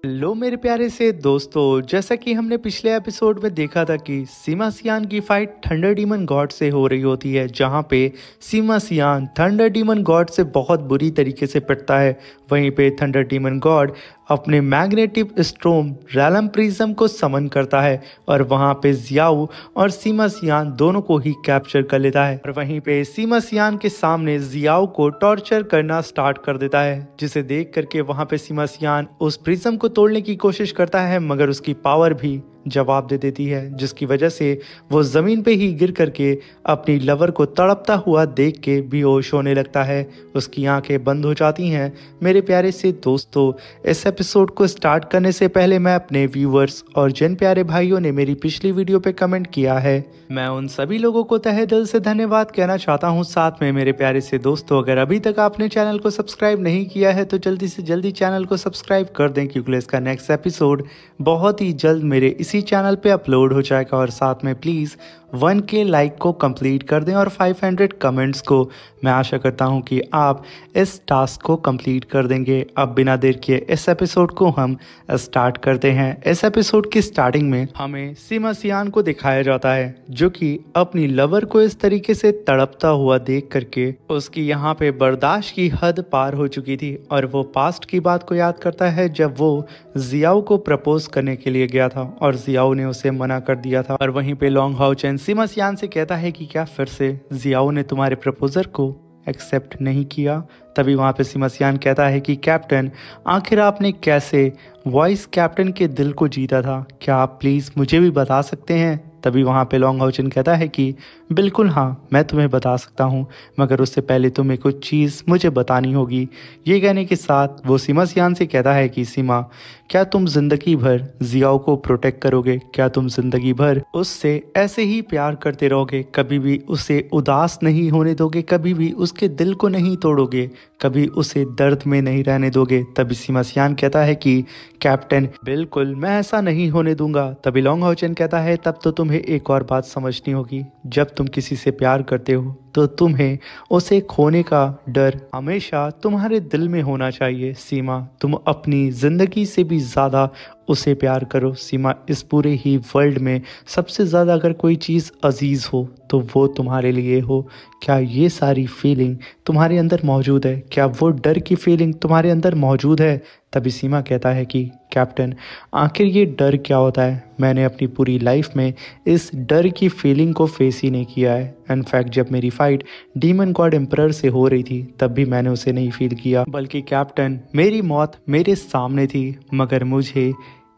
लो मेरे प्यारे से दोस्तों, जैसा कि हमने पिछले एपिसोड में देखा था कि सीमा सियान की फाइट थंडर डीमन गॉड से हो रही होती है, जहां पे सीमा सियान थंडर डीमन गॉड से बहुत बुरी तरीके से पिटता है। वहीं पे थंडर डीमन गॉड अपने मैग्नेटिक स्ट्रोम रैलम प्रिज्म को समन करता है और वहां पे जियाओ और सीमा सियान दोनों को ही कैप्चर कर लेता है। और वहीं पे सीमा सियान के सामने जियाओ को टॉर्चर करना स्टार्ट कर देता है, जिसे देख करके वहां पे सीमा सियान उस प्रिज्म को तोड़ने की कोशिश करता है, मगर उसकी पावर भी जवाब दे देती है, जिसकी वजह से वो जमीन पे ही गिर करके अपनी लवर को तड़पता हुआ देख के बेहोश होने लगता है। उसकी आंखें बंद हो जाती हैं। मेरे प्यारे से दोस्तों, इस एपिसोड को स्टार्ट करने से पहले मैं अपने व्यूवर्स और जिन प्यारे भाइयों ने मेरी पिछली वीडियो पे कमेंट किया है, मैं उन सभी लोगों को तहे दिल से धन्यवाद कहना चाहता हूँ। साथ में मेरे प्यारे से दोस्तों, अगर अभी तक आपने चैनल को सब्सक्राइब नहीं किया है तो जल्दी से जल्दी चैनल को सब्सक्राइब कर दें, क्योंकि इसका नेक्स्ट एपिसोड बहुत ही जल्द मेरे इसी चैनल पे अपलोड हो जाएगा। और साथ में प्लीज़ 1K लाइक को कंप्लीट कर दें और 500 कमेंट्स को। मैं आशा करता हूं कि आप इस टास्क को कंप्लीट कर देंगे। अब बिना देर किए इस एपिसोड को हम स्टार्ट करते हैं। इस एपिसोड की स्टार्टिंग में हमें सीमा सियान को दिखाया जाता है, जो कि अपनी लवर को इस तरीके से तड़पता हुआ देख करके उसकी यहाँ पे बर्दाश्त की हद पार हो चुकी थी और वो पास्ट की बात को याद करता है, जब वो जियाओ को प्रपोज करने के लिए गया था और जियाओ ने उसे मना कर दिया था। और वहीं पे लॉन्ग हाउ चेन सीमा सियान से कहता है कि क्या फिर से जियाओ ने तुम्हारे प्रपोजल को एक्सेप्ट नहीं किया। तभी वहाँ पे सीमा सियान कहता है कि कैप्टन, आखिर आपने कैसे वॉइस कैप्टन के दिल को जीता था, क्या आप प्लीज़ मुझे भी बता सकते हैं। तभी वहाँ पे लॉन्ग हाउचन कहता है कि बिल्कुल हाँ, मैं तुम्हें बता सकता हूँ, मगर उससे पहले तुम्हें कुछ चीज़ मुझे बतानी होगी। ये कहने के साथ वो सीमा सियान से कहता है कि सीमा, क्या तुम जिंदगी भर जियाओ को प्रोटेक्ट करोगे? क्या तुम जिंदगी भर उससे ऐसे ही प्यार करते रहोगे? कभी भी उसे उदास नहीं होने दोगे? कभी भी उसके दिल को नहीं तोड़ोगे? कभी उसे दर्द में नहीं रहने दोगे? तभी सीमा सियान कहता है कि कैप्टन, बिल्कुल मैं ऐसा नहीं होने दूंगा। तभी लॉन्ग हाउचन कहता है तब तो तुम्हें एक और बात समझनी होगी, जब तुम किसी से प्यार करते हो तो तुम्हें उसे खोने का डर हमेशा तुम्हारे दिल में होना चाहिए। सीमा, तुम अपनी जिंदगी से भी ज़्यादा उसे प्यार करो। सीमा, इस पूरे ही वर्ल्ड में सबसे ज़्यादा अगर कोई चीज़ अजीज़ हो तो वो तुम्हारे लिए हो। क्या ये सारी फीलिंग तुम्हारे अंदर मौजूद है? क्या वो डर की फीलिंग तुम्हारे अंदर मौजूद है? तभी सीमा कहता है कि कैप्टन, आखिर ये डर क्या होता है? मैंने अपनी पूरी लाइफ में इस डर की फीलिंग को फेस ही नहीं किया है। इनफैक्ट जब मेरी फाइट डीमन गॉड एम्परर से हो रही थी तब भी मैंने उसे नहीं फील किया, बल्कि कैप्टन, मेरी मौत मेरे सामने थी, मगर मुझे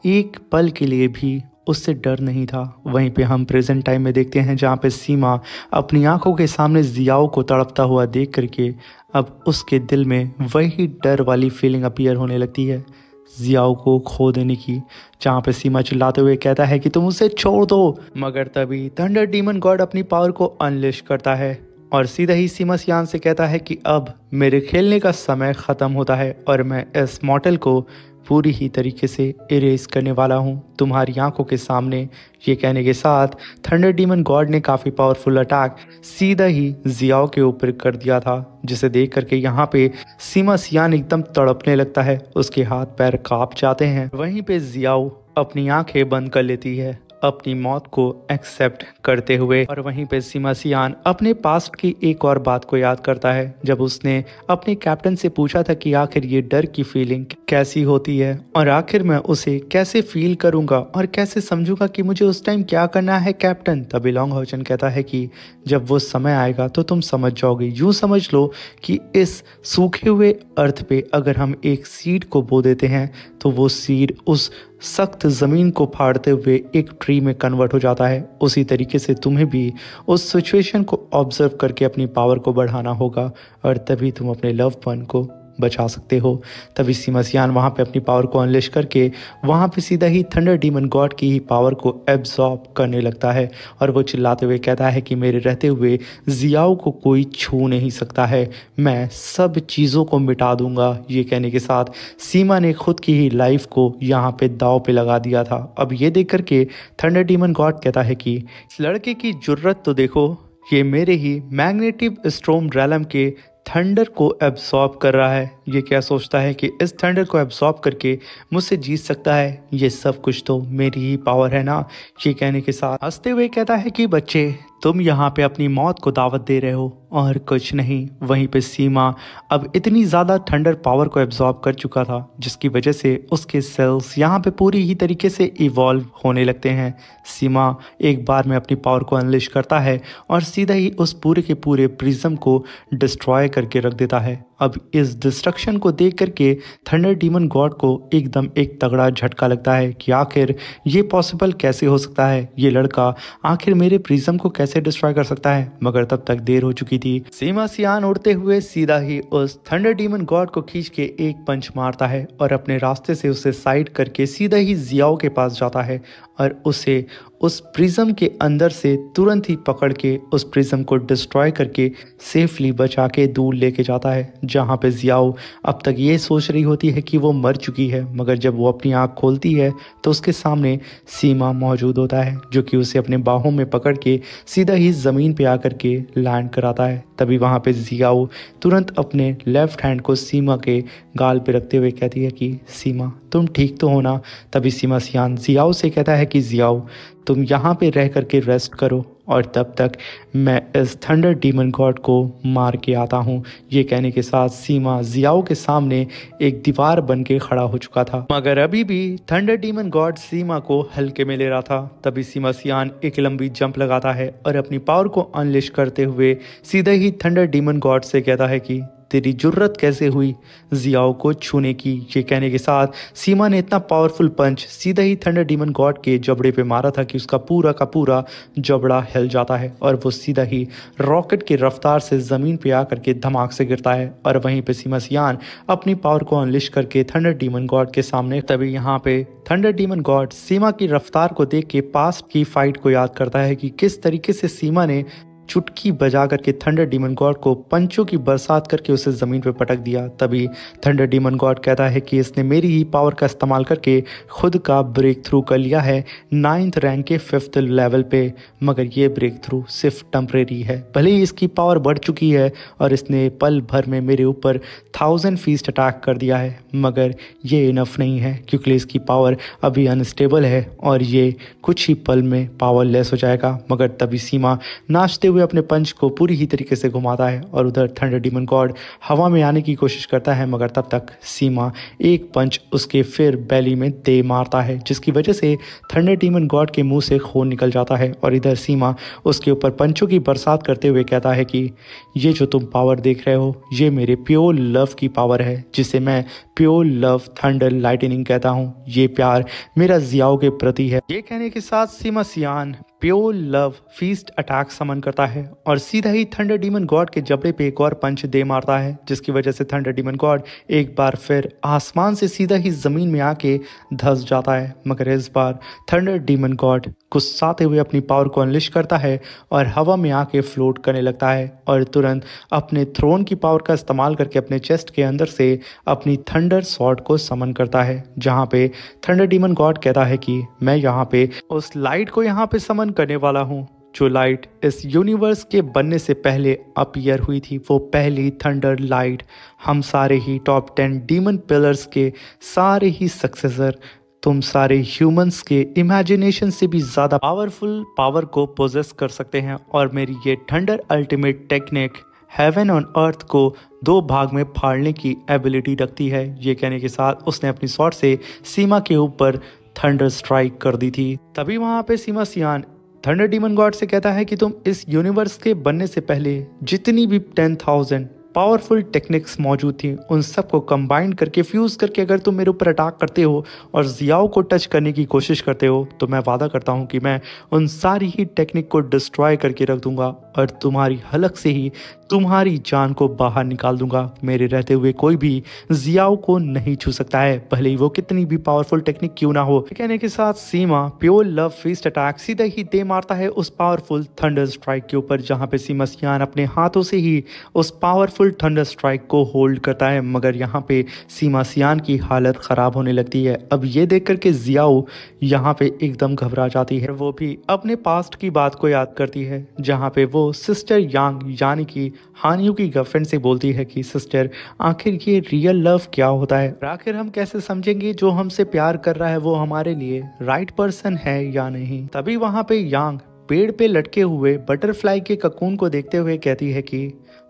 एक पल के लिए भी उससे डर नहीं था। वहीं पे हम प्रेजेंट टाइम में देखते हैं, जहाँ पे सीमा अपनी आंखों के सामने जियाओ को तड़पता हुआ देख करके अब उसके दिल में वही डर वाली फीलिंग अपीयर होने लगती है, जियाओ को खो देने की। जहाँ पे सीमा चिल्लाते हुए कहता है कि तुम उसे छोड़ दो, मगर तभी थंडर डीमन गॉड अपनी पावर को अनलिश करता है और सीधा ही सीमा सियान से कहता है कि अब मेरे खेलने का समय ख़त्म होता है और मैं इस मॉडल को पूरी ही तरीके से इरेज करने वाला हूँ तुम्हारी आंखों के सामने। ये कहने के साथ थंडर डीमन गॉड ने काफ़ी पावरफुल अटैक सीधा ही जियाओ के ऊपर कर दिया था, जिसे देख करके यहाँ पे सीमा सियान एकदम तड़पने लगता है, उसके हाथ पैर कांप जाते हैं। वहीं पे जियाओ अपनी आंखें बंद कर लेती है अपनी मौत को एक्सेप्ट करते हुए। और वहीं पे सीमा सियान अपने पास्ट की एक और बात को याद करता है, जब उसने अपने कैप्टन से पूछा था कि आखिर ये डर की फीलिंग कैसी होती है और आखिर मैं उसे कैसे फील करूंगा और कैसे समझूंगा कि मुझे उस टाइम क्या करना है कैप्टन। तभी लॉन्ग हाउचन कहता है कि जब वो समय आएगा तो तुम समझ जाओगे। यूँ समझ लो कि इस सूखे हुए अर्थ पे अगर हम एक सीड को बो देते हैं तो वो सीड उस सख्त ज़मीन को फाड़ते हुए एक ट्री में कन्वर्ट हो जाता है। उसी तरीके से तुम्हें भी उस सिचुएशन को ऑब्जर्व करके अपनी पावर को बढ़ाना होगा और तभी तुम अपने लव वन को बचा सकते हो। तभी सीमा सियान वहाँ पे अपनी पावर को अनलिश करके वहाँ पे सीधा ही थंडर डीमन गॉड की ही पावर को एब्जॉर्ब करने लगता है और वो चिल्लाते हुए कहता है कि मेरे रहते हुए जियाओ को कोई छू नहीं सकता है, मैं सब चीज़ों को मिटा दूंगा। ये कहने के साथ सीमा ने खुद की ही लाइफ को यहाँ पे दाव पे लगा दिया था। अब ये देख करके थंडर डीमन गॉड कहता है कि इस लड़के की जुर्रत तो देखो, ये मेरे ही मैग्नेटिक स्ट्रोम रैलम के थंडर को एब्सॉर्ब कर रहा है, ये क्या सोचता है कि इस थंडर को एब्जॉर्ब करके मुझसे जीत सकता है? ये सब कुछ तो मेरी ही पावर है ना। ये कहने के साथ हंसते हुए कहता है कि बच्चे, तुम यहाँ पे अपनी मौत को दावत दे रहे हो और कुछ नहीं। वहीं पे सीमा अब इतनी ज़्यादा थंडर पावर को एब्जॉर्ब कर चुका था जिसकी वजह से उसके सेल्स यहाँ पे पूरी ही तरीके से इवॉल्व होने लगते हैं। सीमा एक बार में अपनी पावर को अनलिश करता है और सीधा ही उस पूरे के पूरे प्रिज्म को डिस्ट्रॉय करके रख देता है। अब इस डिस्ट्रक्शन को देख करके थंडर डीमन गॉड को एकदम एक तगड़ा झटका लगता है कि आखिर ये पॉसिबल कैसे हो सकता है, ये लड़का आखिर मेरे प्रिज्म को कैसे डिस्ट्रॉय कर सकता है। मगर तब तक देर हो चुकी थी। सीमा सियान उड़ते हुए सीधा ही उस थंडर डीमन गॉड को खींच के एक पंच मारता है और अपने रास्ते से उसे साइड करके सीधा ही जियाओ के पास जाता है और उसे उस प्रिज्म के अंदर से तुरंत ही पकड़ के उस प्रिज्म को डिस्ट्रॉय करके सेफली बचा के दूर लेके जाता है, जहाँ पे जियाओ अब तक ये सोच रही होती है कि वो मर चुकी है। मगर जब वो अपनी आँख खोलती है तो उसके सामने सीमा मौजूद होता है, जो कि उसे अपने बाहों में पकड़ के सीधा ही ज़मीन पे आकर के लैंड कराता है। तभी वहाँ पे जियाओ तुरंत अपने लेफ्ट हैंड को सीमा के गाल पे रखते हुए कहती है कि सीमा, तुम ठीक तो हो ना। तभी सीमा सियान जियाओ से कहता है कि जियाओ, तुम यहाँ पे रह करके रेस्ट करो और तब तक मैं इस थंडर डीमन गॉड को मार के आता हूँ। ये कहने के साथ सीमा जियाओ के सामने एक दीवार बन के खड़ा हो चुका था, मगर अभी भी थंडर डीमन गॉड सीमा को हल्के में ले रहा था। तभी सीमा सियान एक लंबी जंप लगाता है और अपनी पावर को अनलिश करते हुए सीधे ही थंडर डीमन गॉड से कहता है कि तेरी जुर्रत कैसे हुई जियाओ को छूने की। ये कहने के साथ सीमा ने इतना पावरफुल पंच सीधा ही थंडर डीमन गॉड के जबड़े पे मारा था कि उसका पूरा का पूरा जबड़ा हिल जाता है और वो सीधा ही रॉकेट की रफ्तार से ज़मीन पे आकर के धमाक से गिरता है। और वहीं पे सीमा सियान अपनी पावर को अनलिश करके थंडर डीमन गॉड के सामने, तभी यहाँ पे थंडर डीमन गॉड सीमा की रफ्तार को देख के पास्ट की फाइट को याद करता है कि किस तरीके से सीमा ने चुटकी बजा करके थंडर डीमन गॉड को पंचों की बरसात करके उसे ज़मीन पर पटक दिया। तभी थंडर डीमन गॉड कहता है कि इसने मेरी ही पावर का इस्तेमाल करके खुद का ब्रेक थ्रू कर लिया है 9th रैंक के 5th लेवल पे। मगर ये ब्रेक थ्रू सिर्फ टेम्परेरी है। भले ही इसकी पावर बढ़ चुकी है और इसने पल भर में मेरे ऊपर 1000 फीस्ट अटैक कर दिया है, मगर ये इनफ नहीं है क्योंकि इसकी पावर अभी अनस्टेबल है और ये कुछ ही पल में पावरलेस हो जाएगा। मगर तभी सीमा नाचते हुए अपने पंच को पूरी ही तरीके से घुमाता है और उधर थंडर डीमन गॉड हवा में आने की कोशिश करता है, मगर तब तक सीमा एक पंच उसके फिर बैली में दे मारता है, जिसकी वजह से थंडर डीमन गॉड के मुंह से खून निकल जाता है। और इधर सीमा उसके ऊपर पंचों की बरसात करते हुए कहता है कि ये जो तुम पावर देख रहे हो ये मेरे प्योर लव की पावर है, जिसे मैं प्योर लव थंडर लाइटनिंग कहता हूँ। ये प्यार मेरा जियाओ के प्रति है। ये कहने के साथ सीमा सियान प्योर लव फीस्ट अटैक समन करता है और सीधा ही थंडर डीमन गॉड के जबड़े पे एक और पंच दे मारता है, जिसकी वजह से थंडर डीमन गॉड एक बार फिर आसमान से सीधा ही जमीन में आके धंस जाता है। मगर इस बार थंडर डीमन गॉड गुस्साते हुए अपनी पावर को अनलिश करता है और हवा में आके फ्लोट करने लगता है और तुरंत अपने थ्रोन की पावर का इस्तेमाल करके अपने चेस्ट के अंदर से अपनी थंडर सॉर्ड को समन करता है, जहाँ पे थंडर डीमन गॉड कहता है कि मैं यहाँ पे उस लाइट को यहाँ पे समन करने वाला हूँ जो लाइट इस यूनिवर्स के बनने से पहले अपीयर हुई थी। वो पहली थंडर लाइट, हम सारे ही टॉप 10 डीमन पिलर्स के सारे ही सक्सेसर, तुम सारे ह्यूमंस के इमेजिनेशन से भी ज़्यादा पावरफुल पावर को पोजेस कर सकते हैं। और मेरी ये thunder ultimate technique heaven on earth को 2 भाग में फाड़ने की एबिलिटी रखती है। ये कहने के साथ उसने अपनी स्वॉर्ड से सीमा के ऊपर थंडर स्ट्राइक कर दी थी। तभी वहाँ पे सीमा सियान थंडर डीमन गॉड से कहता है कि तुम इस यूनिवर्स के बनने से पहले जितनी भी 10,000 पावरफुल टेक्निक्स मौजूद थी उन सबको कंबाइन करके फ्यूज करके अगर तुम मेरे ऊपर अटैक करते हो और जियाओ को टच करने की कोशिश करते हो तो मैं वादा करता हूँ कि मैं उन सारी ही टेक्निक को डिस्ट्रॉय करके रख दूंगा और तुम्हारी हलक से ही तुम्हारी जान को बाहर निकाल दूंगा। मेरे रहते हुए कोई भी जियाओ को नहीं छू सकता है, भले ही वो कितनी भी पावरफुल टेक्निक क्यों ना हो। कहने के साथ सीमा प्योर लव फीस्ट अटैक सीधा ही दे मारता है उस पावरफुल थंडर स्ट्राइक के ऊपर, जहाँ पे सीमा सियान अपने हाथों से ही उस पावरफुल फुल थंडर स्ट्राइक को होल्ड करता है, मगर यहाँ पे सीमा सियान की हालत ख़राब होने लगती है। अब ये देख कर के जियाओ यहाँ पे एकदम घबरा जाती है। वो भी अपने पास्ट की बात को याद करती है, जहाँ पे वो सिस्टर यांग यानी कि हानियों की गर्लफ्रेंड से बोलती है कि सिस्टर, आखिर ये रियल लव क्या होता है, आखिर हम कैसे समझेंगे जो हमसे प्यार कर रहा है वो हमारे लिए राइट पर्सन है या नहीं। तभी वहाँ पे यांग पेड़ पे लटके हुए बटरफ्लाई के ककून को देखते हुए कहती है कि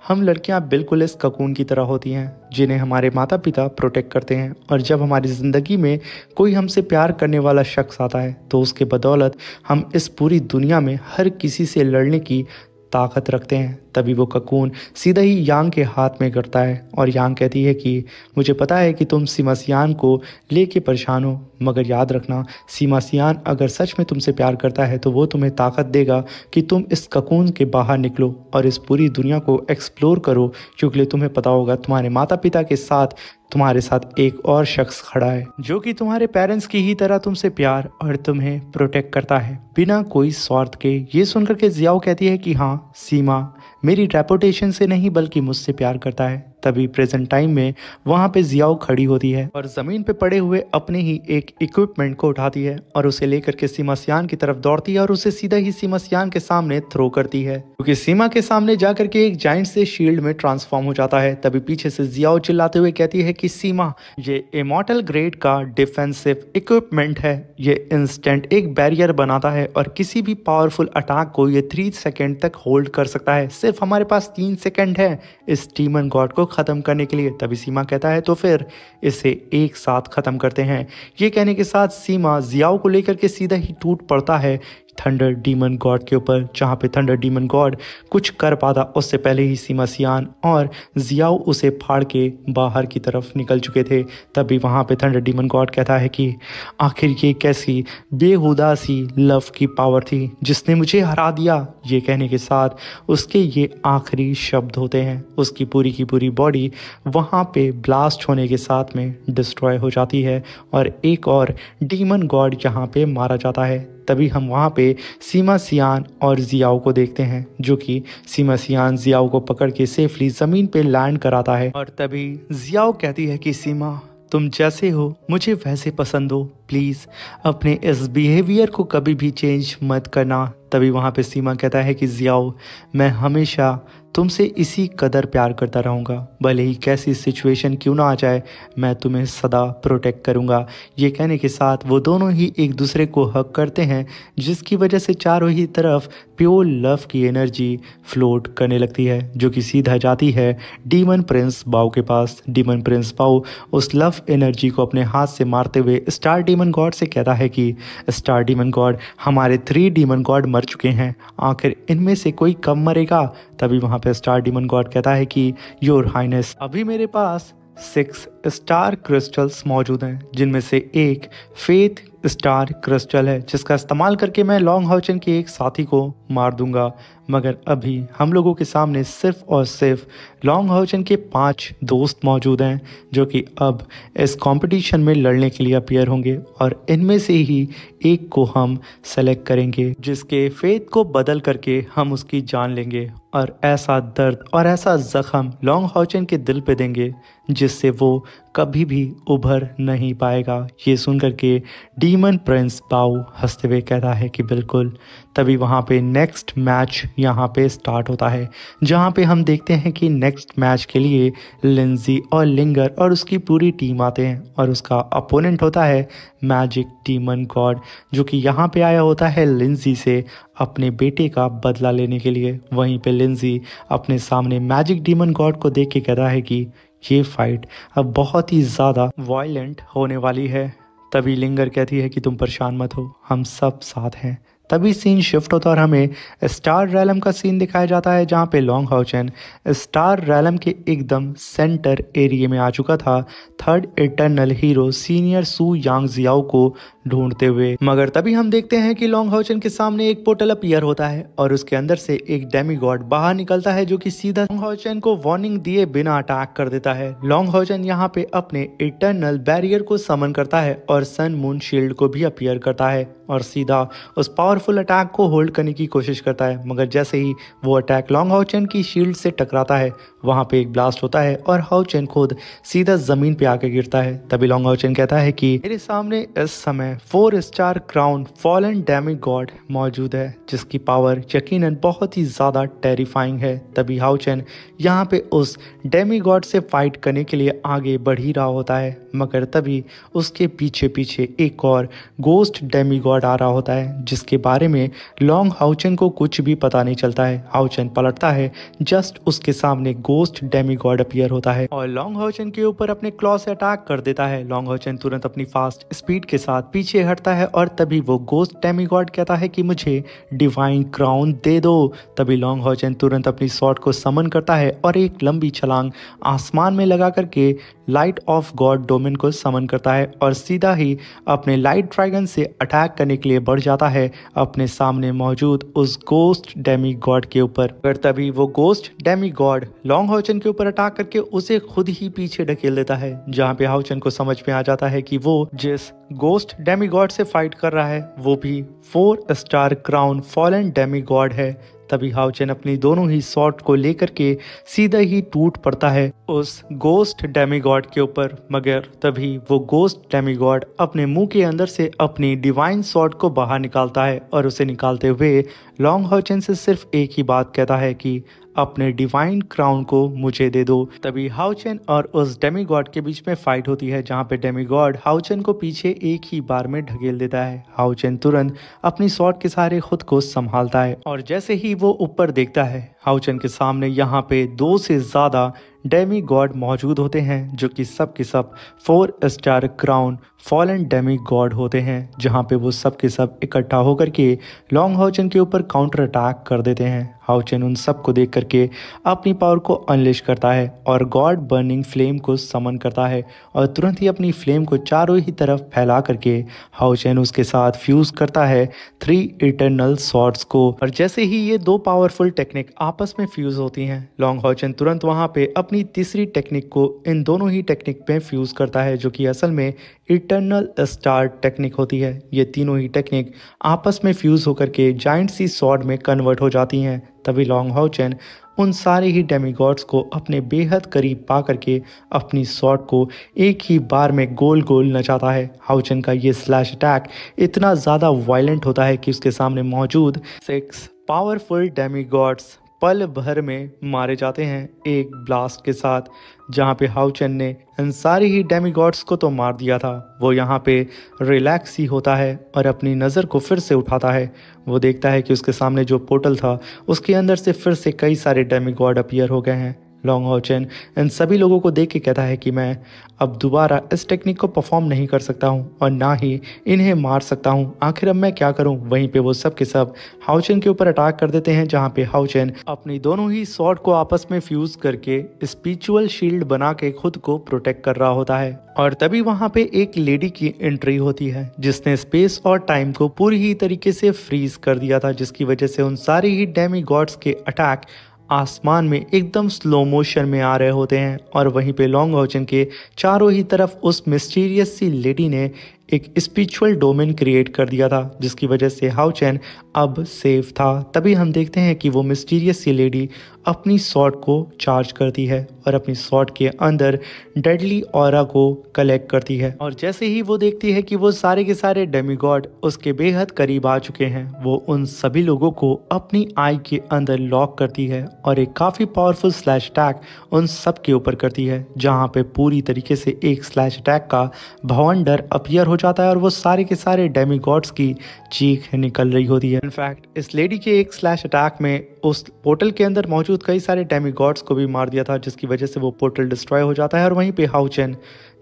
हम लड़कियां बिल्कुल इस ककून की तरह होती हैं जिन्हें हमारे माता पिता प्रोटेक्ट करते हैं, और जब हमारी ज़िंदगी में कोई हमसे प्यार करने वाला शख्स आता है तो उसके बदौलत हम इस पूरी दुनिया में हर किसी से लड़ने की ताकत रखते हैं। तभी वो ककून सीधा ही यांग के हाथ में गिरता है और यांग कहती है कि मुझे पता है कि तुम सीमा सियान को लेके परेशान हो, मगर याद रखना सीमा सियान अगर सच में तुमसे प्यार करता है तो वो तुम्हें ताकत देगा कि तुम इस ककून के बाहर निकलो और इस पूरी दुनिया को एक्सप्लोर करो, क्योंकि तुम्हें पता होगा तुम्हारे माता पिता के साथ तुम्हारे साथ एक और शख्स खड़ा है जो कि तुम्हारे पेरेंट्स की ही तरह तुमसे प्यार और तुम्हें प्रोटेक्ट करता है बिना कोई स्वार्थ के। ये सुनकर के जियाओ कहती है कि हाँ, सीमा मेरी रेपुटेशन से नहीं बल्कि मुझसे प्यार करता है। तभी प्रेजेंट टाइम में वहाँ पे जियाओ खड़ी होती है और ज़मीन पे पड़े हुए अपने ही एक इक्विपमेंट को उठाती है और उसे लेकर के सीमा सियान की तरफ दौड़ती है और उसे सीधा ही सीमा सियान के सामने थ्रो करती है, क्योंकि सीमा के सामने जाकर के एक जाइंट से शील्ड में ट्रांसफॉर्म हो जाता है। तभी पीछे से जियाओ चिल्लाते हुए कहती है कि सीमा, ये इमॉर्टल ग्रेड का डिफेंसिव इक्विपमेंट है, ये इंस्टेंट एक बैरियर बनाता है और किसी भी पावरफुल अटैक को ये 3 सेकेंड तक होल्ड कर सकता है। सिर्फ हमारे पास 3 सेकेंड है इस डीमन गॉड को खत्म करने के लिए। तभी सीमा कहता है तो फिर इसे एक साथ खत्म करते हैं। ये कहने के साथ सीमा जियाओ को लेकर के सीधा ही टूट पड़ता है थंडर डीमन गॉड के ऊपर, जहाँ पे थंडर डीमन गॉड कुछ कर पाता उससे पहले ही सीमा सियान और जियाओ उसे फाड़ के बाहर की तरफ निकल चुके थे। तभी वहाँ पे थंडर डीमन गॉड कहता है कि आखिर ये कैसी बेहुदा सी लव की पावर थी जिसने मुझे हरा दिया। ये कहने के साथ उसके ये आखिरी शब्द होते हैं। उसकी पूरी की पूरी बॉडी वहाँ पे ब्लास्ट होने के साथ में डिस्ट्रॉय हो जाती है और एक और डीमन गॉड यहाँ पे मारा जाता है। तभी हम वहाँ पे सीमा सियान और जियाओ को देखते हैं, जो कि सीमा सियान जियाओ को पकड़ के सेफली ज़मीन पे लैंड कराता है। और तभी जियाओ कहती है कि सीमा, तुम जैसे हो मुझे वैसे पसंद हो, प्लीज़ अपने इस बिहेवियर को कभी भी चेंज मत करना। तभी वहाँ पे सीमा कहता है कि जियाओ, मैं हमेशा तुमसे इसी कदर प्यार करता रहूँगा, भले ही कैसी सिचुएशन क्यों ना आ जाए, मैं तुम्हें सदा प्रोटेक्ट करूँगा। ये कहने के साथ वो दोनों ही एक दूसरे को हक करते हैं, जिसकी वजह से चारों ही तरफ प्योर लव की एनर्जी फ्लोट करने लगती है, जो कि सीधा जाती है डीमन प्रिंस बाओ के पास। डीमन प्रिंस बाओ उस लव एनर्जी को अपने हाथ से मारते हुए स्टार डीमन गॉड से कहता है कि स्टार डीमन गॉड, हमारे 3 डीमन गॉड मर चुके हैं, आखिर इनमें से कोई कब मरेगा। तभी वहाँ पे स्टार डीमन गॉड कहता है कि योर हाइनेस, अभी मेरे पास 6 स्टार क्रिस्टल्स मौजूद हैं, जिनमें से एक फेथ स्टार क्रिस्टल है, जिसका इस्तेमाल करके मैं लॉन्ग हाउचन के एक साथी को मार दूंगा। मगर अभी हम लोगों के सामने सिर्फ और सिर्फ लॉन्ग हाउचन के 5 दोस्त मौजूद हैं, जो कि अब इस कंपटीशन में लड़ने के लिए अपीयर होंगे और इनमें से ही एक को हम सेलेक्ट करेंगे, जिसके फेथ को बदल करके हम उसकी जान लेंगे और ऐसा दर्द और ऐसा जख्म लॉन्ग हाउचन के दिल पे देंगे जिससे वो कभी भी उभर नहीं पाएगा। ये सुनकर के डीमन प्रिंस बाओ हंसते हुए कहता है कि बिल्कुल। तभी वहाँ पे नेक्स्ट मैच यहाँ पे स्टार्ट होता है, जहाँ पे हम देखते हैं कि नेक्स्ट मैच के लिए लिंजी और लिंगर और उसकी पूरी टीम आते हैं और उसका अपोनेंट होता है मैजिक डीमन गॉड, जो कि यहाँ पे आया होता है लिंजी से अपने बेटे का बदला लेने के लिए। वहीं पे लिंजी अपने सामने मैजिक डीमन गॉड को देख के कहता है कि ये फाइट अब बहुत ही ज़्यादा वायलेंट होने वाली है। तभी लिंगर कहती है कि तुम परेशान मत हो, हम सब साथ हैं। तभी सीन शिफ्ट होता है और हमें स्टार रैलम का सीन दिखाया जाता है, जहाँ पे लॉन्ग हाउचन स्टार रैलम के एकदम सेंटर एरिया में आ चुका था। 3rd इटर्नल हीरो सीनियर सू यांग जियाओ को ढूंढते हुए। मगर तभी हम देखते हैं कि लॉन्ग हाउचन के सामने एक पोर्टल अपीयर होता है और उसके अंदर से एक डेमीगॉड बाहर निकलता है जो कि सीधा लॉन्ग हाउचन को वार्निंग दिए बिना अटैक कर देता है। लॉन्ग हाउचन यहाँ पे अपने इटर्नल बैरियर को समन करता है और सन मून शील्ड को भी अपीयर करता है और सीधा उस पावरफुल अटैक को होल्ड करने की कोशिश करता है। मगर जैसे ही वो अटैक लॉन्ग हाउचन की शील्ड से टकराता है वहां पे एक ब्लास्ट होता है और हाउचन खुद सीधा जमीन पे आके गिरता है। तभी लॉन्ग हाउचन कहता है कि मेरे सामने इस समय 4 स्टार क्राउन फॉलन डेमीगॉड मौजूद है जिसकी पावर यकीनन बहुत ही ज्यादा टेरिफाइंग है। तभी हाउचन यहाँ पे उस डेमीगॉड से फाइट करने के लिए आगे बढ़ ही रहा होता है, मगर तभी उसके पीछे पीछे एक और गोस्ट डेमीगॉड आ रहा होता है जिसके बारे में लॉन्ग हाउचन को कुछ भी पता नहीं चलता है। हाउचन पलटता है, जस्ट उसके सामने गोस्ट डेमीगॉड अपीयर होता है और लॉन्ग हाउचन के ऊपर अपने क्लॉ से अटैक कर देता है। लॉन्ग हाउचन तुरंत अपनी फास्ट स्पीड के साथ पीछे हटता है और तभी वो गोस्ट डेमीगॉड कहता है कि मुझे डिवाइन क्राउन दे दो। तभी लॉन्ग हाउचन तुरंत अपनी स्वॉर्ड को समन करता है और एक लंबी छलांग आसमान में लगा करके लाइट ऑफ गॉड डोमेन को समन करता है और सीधा ही अपने लाइट ड्रैगन से अटैक करने के लिए बढ़ जाता है अपने सामने मौजूद उस गोस्ट डेमीगॉड के ऊपर। पर तभी वो गोस्ट डेमीगॉड लॉन्ग हाउचन के ऊपर अटैक करके उसे खुद ही पीछे ढकेल देता है, जहां पे हाउचन को समझ में आ जाता है कि वो जिस गोस्ट डेमीगॉड से फाइट कर रहा है वो भी 4 स्टार क्राउन फॉलन डेमीगॉड है। तभी हाउचन अपनी दोनों ही स्वॉर्ड को लेकर के सीधा ही टूट पड़ता है उस गोस्ट डेमीगॉड के ऊपर। मगर तभी वो गोस्ट डेमीगॉड अपने मुंह के अंदर से अपनी डिवाइन स्वॉर्ड को बाहर निकालता है और उसे निकालते हुए लॉन्ग हाउचन से सिर्फ एक ही बात कहता है कि अपने डिवाइन क्राउन को मुझे दे दो। तभी हाउचन और उस डेमीगॉड के बीच में फाइट होती है जहां पे डेमीगॉड हाउचन को पीछे एक ही बार में ढकेल देता है। हाउचन तुरंत अपनी स्वॉर्ड के सहारे खुद को संभालता है और जैसे ही वो ऊपर देखता है हाउचन के सामने यहाँ पे 2 से ज्यादा डेमीगॉड मौजूद होते हैं जो कि सब के सब 4 स्टार क्राउन फॉलन डेमीगॉड होते हैं, जहां पे वो सब के सब इकट्ठा होकर के लॉन्ग हाउचन के ऊपर काउंटर अटैक कर देते हैं। हाउचन उन सब को देख करके अपनी पावर को अनलिश करता है और गॉड बर्निंग फ्लेम को समन करता है और तुरंत ही अपनी फ्लेम को चारों ही तरफ फैला करके हाउचन उसके साथ फ्यूज करता है 3 इटर्नल स्वॉर्ड्स को। और जैसे ही ये 2 पावरफुल टेक्निक आपस में फ्यूज होती हैं लॉन्ग हाउचन तुरंत वहां पे अपनी तीसरी टेक्निक को इन दोनों ही टेक्निक पे फ्यूज करता है जो कि असल में इटर्नल स्टार टेक्निक होती है। ये तीनों ही टेक्निक आपस में फ्यूज होकर के जाइंट सी स्वॉर्ड में कन्वर्ट हो जाती हैं। तभी लॉन्ग हाउचन उन सारे ही डेमीगॉड्स को अपने बेहद करीब पा करके अपनी स्वॉर्ड को एक ही बार में गोल गोल नचाता है। हाउचन का ये स्लैश अटैक इतना ज़्यादा वायलेंट होता है कि उसके सामने मौजूद 6 पावरफुल डेमीगॉड्स पल भर में मारे जाते हैं एक ब्लास्ट के साथ। जहाँ पे हाउचन ने इन सारे ही डेमीगॉड्स को तो मार दिया था, वो यहाँ पे रिलैक्स ही होता है और अपनी नज़र को फिर से उठाता है। वो देखता है कि उसके सामने जो पोर्टल था उसके अंदर से फिर से कई सारे डेमीगॉड अपीयर हो गए हैं। लॉन्ग हाउचन इन सभी लोगों को देख के कहता है कि मैं अब दोबारा इस टेक्निक को परफॉर्म नहीं कर सकता हूँ और ना ही इन्हें मार सकता हूँ। आखिर अब मैं क्या करूँ। वहीं पे वो सब के सब हाउचन के ऊपर अटैक कर देते हैं, जहाँ पे हाउचन अपनी दोनों ही स्वॉर्ड को आपस में फ्यूज करके स्पिरिचुअल शील्ड बना के खुद को प्रोटेक्ट कर रहा होता है। और तभी वहाँ पे एक लेडी की एंट्री होती है जिसने स्पेस और टाइम को पूरी ही तरीके से फ्रीज कर दिया था, जिसकी वजह से उन सारे ही डेमीगॉड्स के अटैक आसमान में एकदम स्लो मोशन में आ रहे होते हैं। और वहीं पे लॉन्ग हाउचन के चारों ही तरफ उस मिस्टीरियस सी लेडी ने एक स्पिरिचुअल डोमेन क्रिएट कर दिया था, जिसकी वजह से हाउचन अब सेफ था। तभी हम देखते हैं कि वो मिस्टीरियस सी लेडी अपनी स्वॉर्ड को चार्ज करती है और अपनी स्वॉर्ड के अंदर डेडली ऑरा को कलेक्ट करती है। और जैसे ही वो देखती है कि वो सारे के सारे डेमीगॉड उसके बेहद करीब आ चुके हैं, वो उन सभी लोगों को अपनी आई के अंदर लॉक करती है और एक काफ़ी पावरफुल स्लैश अटैक उन सब के ऊपर करती है, जहाँ पे पूरी तरीके से एक स्लैश अटैक का भवंडर अपीयर हो जाता है और वो सारे के सारे डेमीगॉड्स की चीख निकल रही होती है। इनफैक्ट इस लेडी के एक स्लैश अटैक में उस पोर्टल के अंदर मौजूद कई सारे डेमीगॉड्स को भी मार दिया था, जिसकी वजह से वो पोर्टल डिस्ट्रॉय हो जाता है। और वहीं पे हाउचन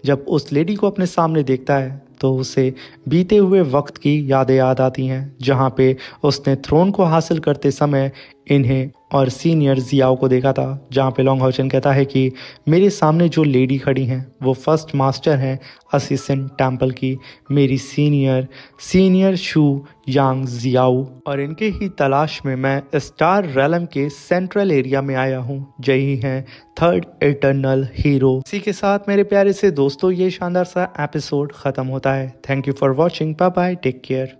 जब उस लेडी को अपने सामने देखता है तो उसे बीते हुए वक्त की यादें याद आती हैं, जहाँ पे उसने थ्रोन को हासिल करते समय इन्हें और सीनियर जियाओ को देखा था, जहाँ पे लॉन्ग हाउचन कहता है कि मेरे सामने जो लेडी खड़ी हैं वो फर्स्ट मास्टर हैं असिस्टेंट टेम्पल की, मेरी सीनियर शू यांग जियाओ, और इनके ही तलाश में मैं स्टार रेलम के सेंट्रल एरिया में आया हूँ। यही हैं थर्ड इटर्नल हीरो। इसी के साथ मेरे प्यारे से दोस्तों ये शानदार सा एपिसोड खत्म होता है। Thank you for watching, bye bye, take care.